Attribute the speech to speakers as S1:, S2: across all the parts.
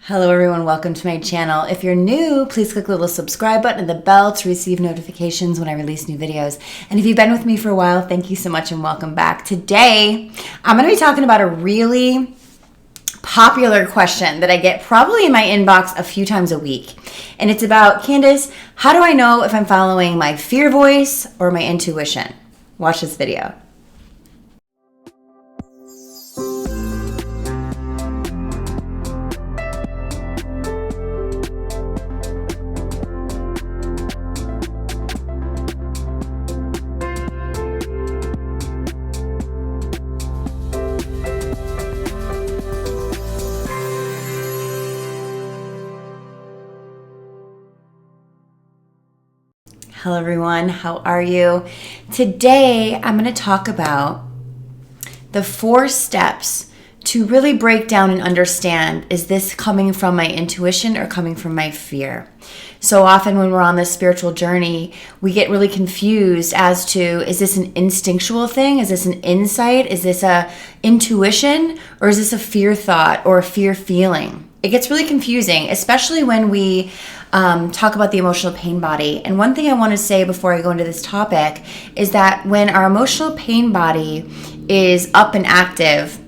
S1: Hello everyone, welcome to my channel. If you're new, please click the little subscribe button and the bell to receive notifications when I release new videos. And if you've been with me for a while, thank you so much and welcome back. Today, I'm going to be talking about a really popular question that I get probably in my inbox a few times a week. And it's about, Candace, how do I know if I'm following my fear voice or my intuition? Watch this video. Hello everyone, how are you? Today I'm going to talk about the 4 steps to really break down and understand, is this coming from my intuition or coming from my fear? So often when we're on this spiritual journey, we get really confused as to, is this an instinctual thing? Is this an insight? Is this a intuition? Or is this a fear thought or a fear feeling? It gets really confusing, especially when we talk about the emotional pain body. And one thing I want to say before I go into this topic is that when our emotional pain body is up and active,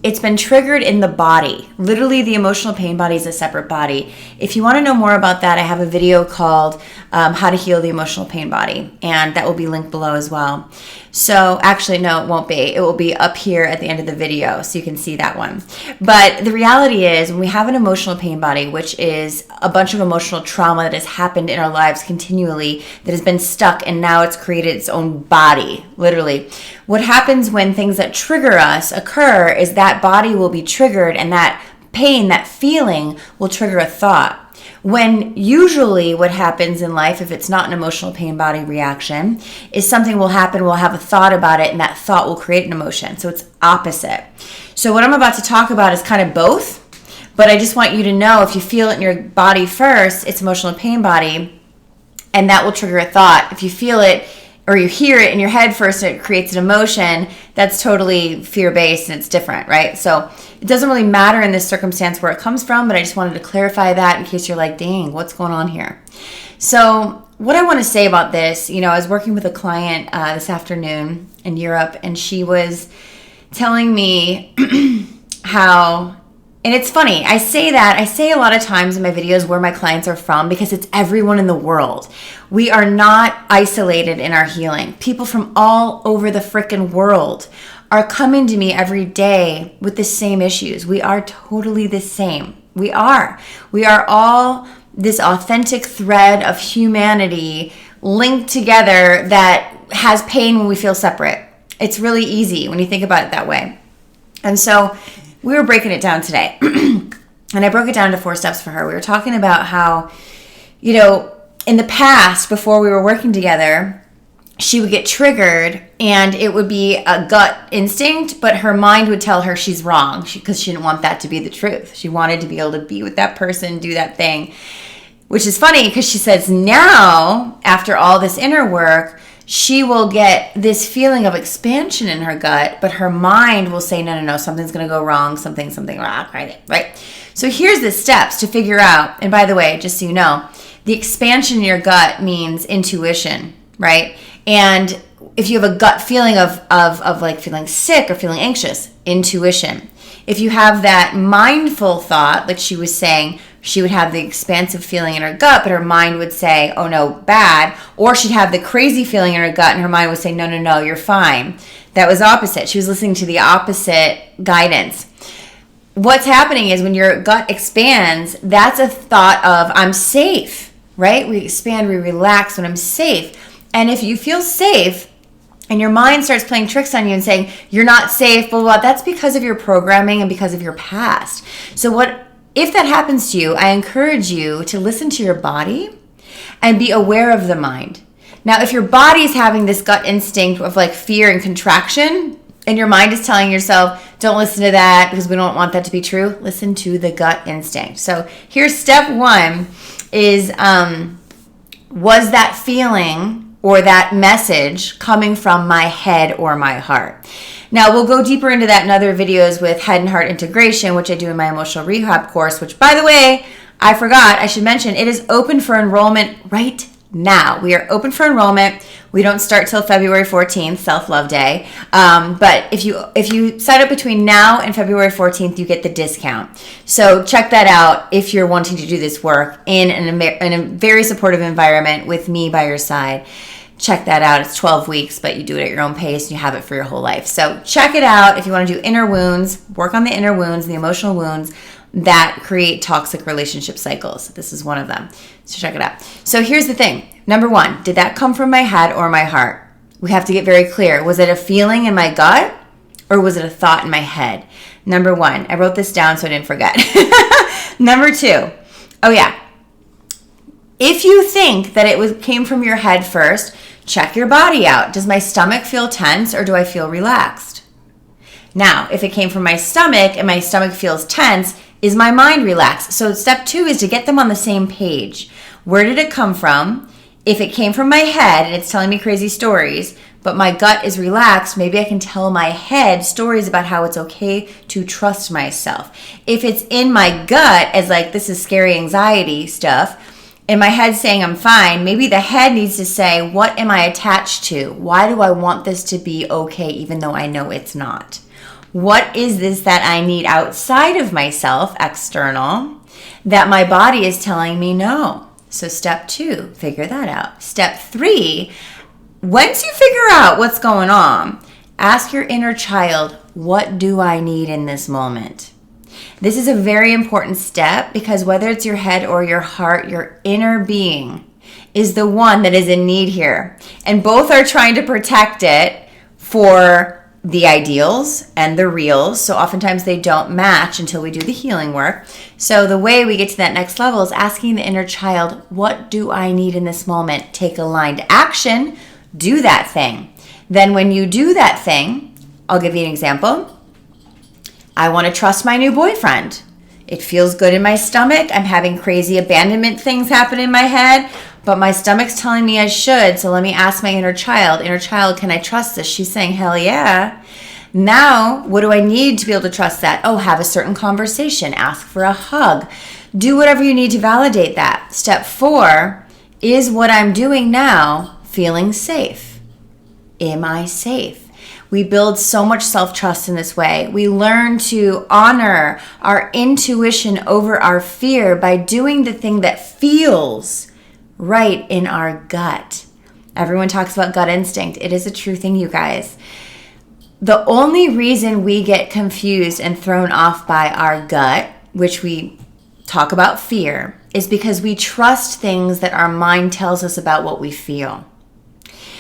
S1: it's been triggered in the body. Literally, the emotional pain body is a separate body. If you want to know more about that, I have a video called How to Heal the Emotional Pain Body, and that will be linked below as well. So actually, no, it won't be. It will be up here at the end of the video, so you can see that one. But the reality is, when we have an emotional pain body, which is a bunch of emotional trauma that has happened in our lives continually, that has been stuck, and now it's created its own body, literally. What happens when things that trigger us occur is that body will be triggered, and that pain, that feeling, will trigger a thought. When usually what happens in life, if it's not an emotional pain body reaction, is something will happen, we'll have a thought about it, and that thought will create an emotion. So it's opposite. So what I'm about to talk about is kind of both, but I just want you to know, if you feel it in your body first, it's emotional pain body, and that will trigger a thought. If you feel it or you hear it in your head first and it creates an emotion, that's totally fear-based and it's different, right? So it doesn't really matter in this circumstance where it comes from, but I just wanted to clarify that in case you're like, dang, what's going on here? So what I want to say about this, I was working with a client this afternoon in Europe, and she was telling me how, and it's funny, I say a lot of times in my videos where my clients are from because it's everyone in the world. We are not isolated in our healing. People from all over the frickin' world are coming to me every day with the same issues. We are totally the same. We are all this authentic thread of humanity linked together that has pain when we feel separate. It's really easy when you think about it that way. And so we were breaking it down today. And I broke it down into 4 steps for her. We were talking about how, in the past, before we were working together, she would get triggered and it would be a gut instinct, but her mind would tell her she's wrong because she didn't want that to be the truth. She wanted to be able to be with that person, do that thing, which is funny because she says now, after all this inner work, she will get this feeling of expansion in her gut, but her mind will say, no, something's going to go wrong, something wrong, right? So here's the steps to figure out. And by the way, just so you know, the expansion in your gut means intuition, right? And if you have a gut feeling of like feeling sick or feeling anxious, intuition. If you have that mindful thought, like she was saying, she would have the expansive feeling in her gut, but her mind would say, oh no, bad. Or she'd have the crazy feeling in her gut and her mind would say, no, you're fine. That was opposite. She was listening to the opposite guidance. What's happening is when your gut expands, that's a thought of, I'm safe, right? We expand, we relax when I'm safe. And if you feel safe and your mind starts playing tricks on you and saying, you're not safe, blah, blah, blah, that's because of your programming and because of your past. So if that happens to you, I encourage you to listen to your body and be aware of the mind. Now, if your body is having this gut instinct of like fear and contraction, and your mind is telling yourself, don't listen to that because we don't want that to be true, listen to the gut instinct. So here's step 1 is, was that feeling or that message coming from my head or my heart? Now, we'll go deeper into that in other videos with head and heart integration, which I do in my emotional rehab course, which, by the way, I forgot, I should mention, it is open for enrollment right now. We are open for enrollment. We don't start till February 14th, Self-Love Day. But if you sign up between now and February 14th, you get the discount. So check that out if you're wanting to do this work in a very supportive environment with me by your side. Check that out. It's 12 weeks, but you do it at your own pace and you have it for your whole life. So check it out if you want to do inner wounds, work on the inner wounds, the emotional wounds that create toxic relationship cycles. This is one of them. So check it out. So here's the thing. Number one, did that come from my head or my heart? We have to get very clear. Was it a feeling in my gut or was it a thought in my head? Number one, I wrote this down so I didn't forget. Number two, oh yeah. If you think that it came from your head first, check your body out. Does my stomach feel tense or do I feel relaxed? Now, if it came from my stomach and my stomach feels tense, is my mind relaxed? So step two is to get them on the same page. Where did it come from? If it came from my head and it's telling me crazy stories, but my gut is relaxed, maybe I can tell my head stories about how it's okay to trust myself. If it's in my gut as like, this is scary anxiety stuff, and my head saying I'm fine, maybe the head needs to say, what am I attached to? Why do I want this to be okay even though I know it's not? What is this that I need outside of myself, external, that my body is telling me no? So step two, figure that out. Step three, once you figure out what's going on, ask your inner child, what do I need in this moment? This is a very important step because whether it's your head or your heart, your inner being is the one that is in need here. And both are trying to protect it for the ideals and the reals. So oftentimes they don't match until we do the healing work. So the way we get to that next level is asking the inner child, what do I need in this moment? Take aligned action, do that thing. Then when you do that thing, I'll give you an example. I want to trust my new boyfriend. It feels good in my stomach. I'm having crazy abandonment things happen in my head, but my stomach's telling me I should. So let me ask my inner child, can I trust this? She's saying, hell yeah. Now, what do I need to be able to trust that? Oh, have a certain conversation, ask for a hug, do whatever you need to validate that. Step four, is what I'm doing now feeling safe? Am I safe? We build so much self-trust in this way. We learn to honor our intuition over our fear by doing the thing that feels right in our gut. Everyone talks about gut instinct. It is a true thing, you guys. The only reason we get confused and thrown off by our gut, which we talk about fear, is because we trust things that our mind tells us about what we feel.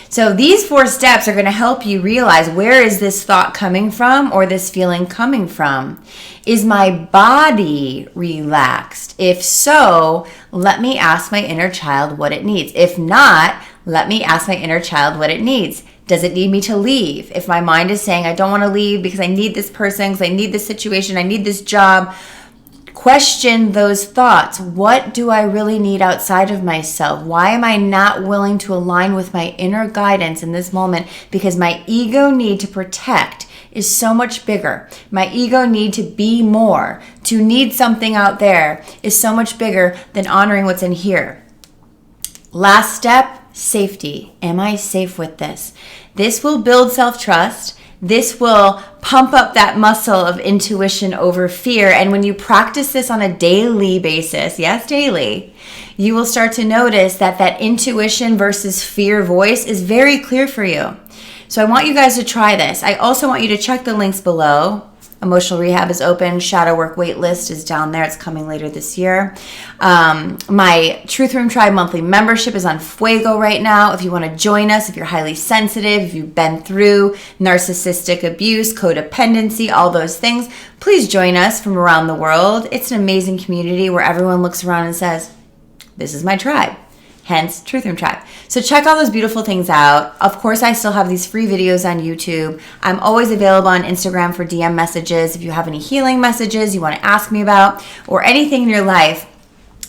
S1: So these 4 steps are going to help you realize, where is this thought coming from or this feeling coming from? Is my body relaxed? If so, let me ask my inner child what it needs. If not, let me ask my inner child what it needs. Does it need me to leave? If my mind is saying, I don't want to leave because I need this person, because I need this situation, I need this job, question those thoughts. What do I really need outside of myself? Why am I not willing to align with my inner guidance in this moment? Because my ego need to protect is so much bigger. My ego need to be more, to need something out there is so much bigger than honoring what's in here. Last step, safety. Am I safe with this? This will build self-trust. This will pump up that muscle of intuition over fear. And when you practice this on a daily basis, yes, daily, you will start to notice that that intuition versus fear voice is very clear for you. So I want you guys to try this. I also want you to check the links below. Emotional rehab is open. Shadow work waitlist is down there. It's coming later this year. My Truth Room Tribe monthly membership is on Fuego right now. If you want to join us, if you're highly sensitive, if you've been through narcissistic abuse, codependency, all those things, please join us from around the world. It's an amazing community where everyone looks around and says, this is my tribe. Hence, Truth Room Tribe. So check all those beautiful things out. Of course, I still have these free videos on YouTube. I'm always available on Instagram for DM messages. If you have any healing messages you want to ask me about or anything in your life,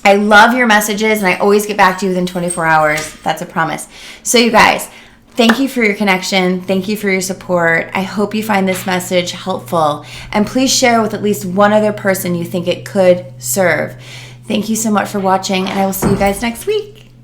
S1: I love your messages and I always get back to you within 24 hours. That's a promise. So you guys, Thank you for your connection. Thank you for your support. I hope you find this message helpful. And please share with at least one other person you think it could serve. Thank you so much for watching, and I will see you guys next week.